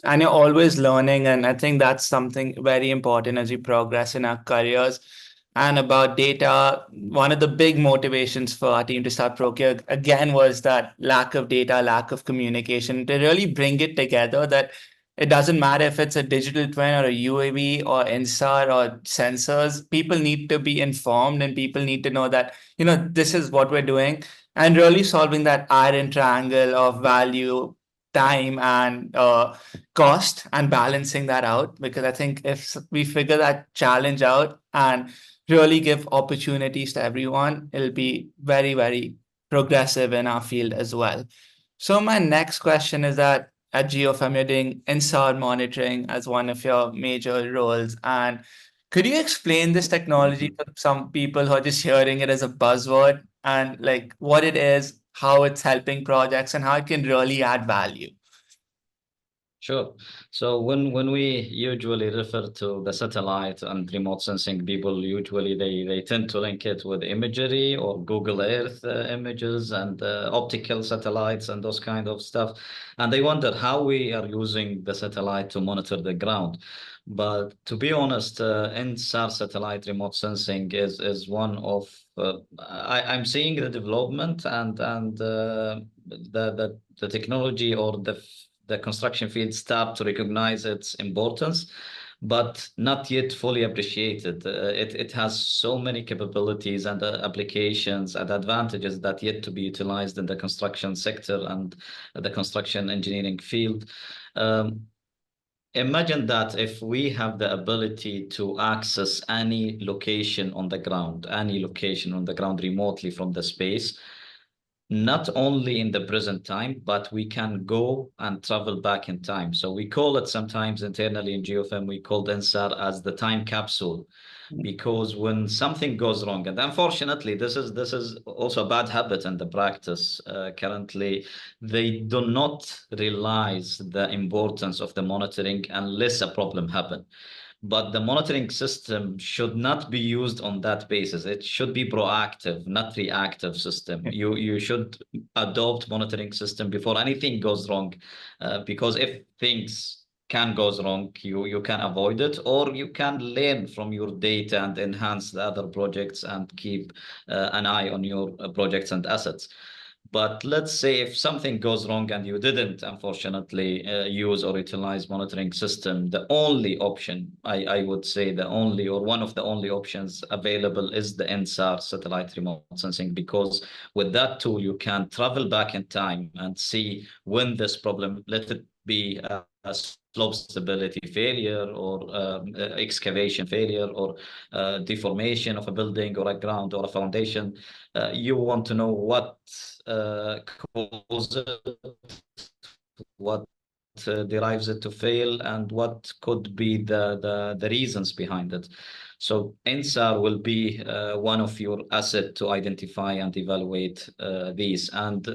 and you're always learning. And I think that's something very important as we progress in our careers. And about data, one of the big motivations for our team to start Procure again was that lack of data, lack of communication, to really bring it together that it doesn't matter if it's a digital twin or a UAV or INSAR or sensors. People need to be informed and people need to know that, this is what we're doing, and really solving that iron triangle of value, time, and cost, and balancing that out. Because I think if we figure that challenge out and really give opportunities to everyone, it'll be very, very progressive in our field as well. So my next question is that at GeoFem, you're doing INSAR monitoring as one of your major roles. And could you explain this technology to some people who are just hearing it as a buzzword, and like what it is, how it's helping projects, and how it can really add value? Sure. So when we usually refer to the satellite and remote sensing, people usually they tend to link it with imagery or Google Earth images and optical satellites and those kind of stuff, and they wonder how we are using the satellite to monitor the ground. But to be honest, INSAR satellite remote sensing is one of I'm seeing the development and the technology or the construction field start to recognize its importance, but not yet fully appreciated. It has so many capabilities and applications and advantages that yet to be utilized in the construction sector and the construction engineering field. Imagine that if we have the ability to access any location on the ground, remotely from the space, not only in the present time, but we can go and travel back in time. So we call it sometimes internally in GeoFem, we call INSAR as the time capsule, because when something goes wrong, and unfortunately, this is also a bad habit in the practice currently, they do not realize the importance of the monitoring unless a problem happens. But the monitoring system should not be used on that basis. It should be proactive, not reactive system. You should adopt monitoring system before anything goes wrong, because if things can goes wrong, you can avoid it, or you can learn from your data and enhance the other projects and keep an eye on your projects and assets. But let's say if something goes wrong and you didn't, unfortunately, use or utilize monitoring system, the only option, I would say the only or one of the only options available is the INSAR satellite remote sensing, because with that tool, you can travel back in time and see when this problem, let it be a slope stability failure or excavation failure or deformation of a building or a ground or a foundation. You want to know what causes it, what derives it to fail, and what could be the reasons behind it. So INSAR will be one of your assets to identify and evaluate these. And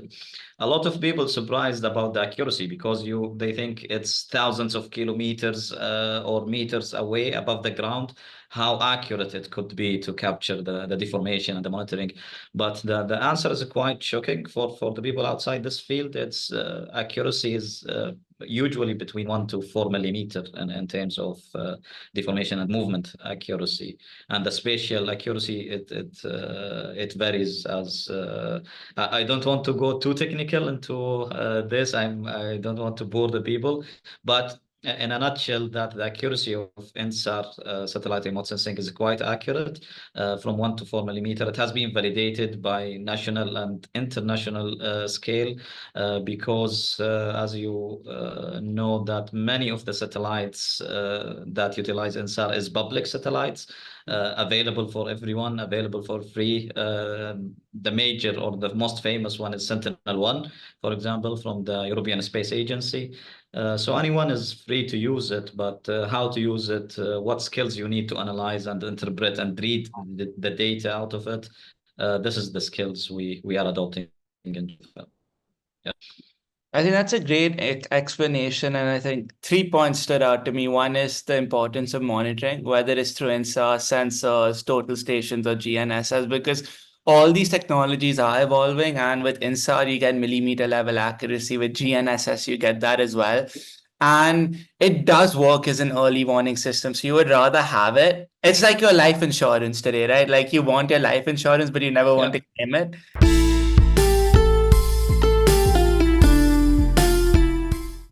a lot of people surprised about the accuracy, because they think it's thousands of kilometers or meters away above the ground, how accurate it could be to capture the deformation and the monitoring. But the answer is quite shocking for the people outside this field. Its accuracy is usually between 1 to 4 millimeter in terms of deformation and movement accuracy, and the spatial accuracy it varies. As I don't want to go too technical into this. I don't want to bore the people, but in a nutshell, that the accuracy of INSAR satellite remote sensing is quite accurate, from 1 to 4 millimeter. It has been validated by national and international scale, because as you know, that many of the satellites that utilize INSAR is public satellites, available for everyone, available for free. The major or the most famous one is Sentinel-1, for example, from the European Space Agency. So anyone is free to use it, but how to use it, what skills you need to analyze and interpret and read the data out of it, this is the skills we are adopting in GeoFem. Yeah. I think that's a great explanation. And I think 3 points stood out to me. One is the importance of monitoring, whether it's through INSAR, sensors, total stations, or GNSS, because all these technologies are evolving. And with INSAR, you get millimeter level accuracy. With GNSS, you get that as well. And it does work as an early warning system. So you would rather have it. It's like your life insurance today, right? Like you want your life insurance, but you never want Yeah. to claim it.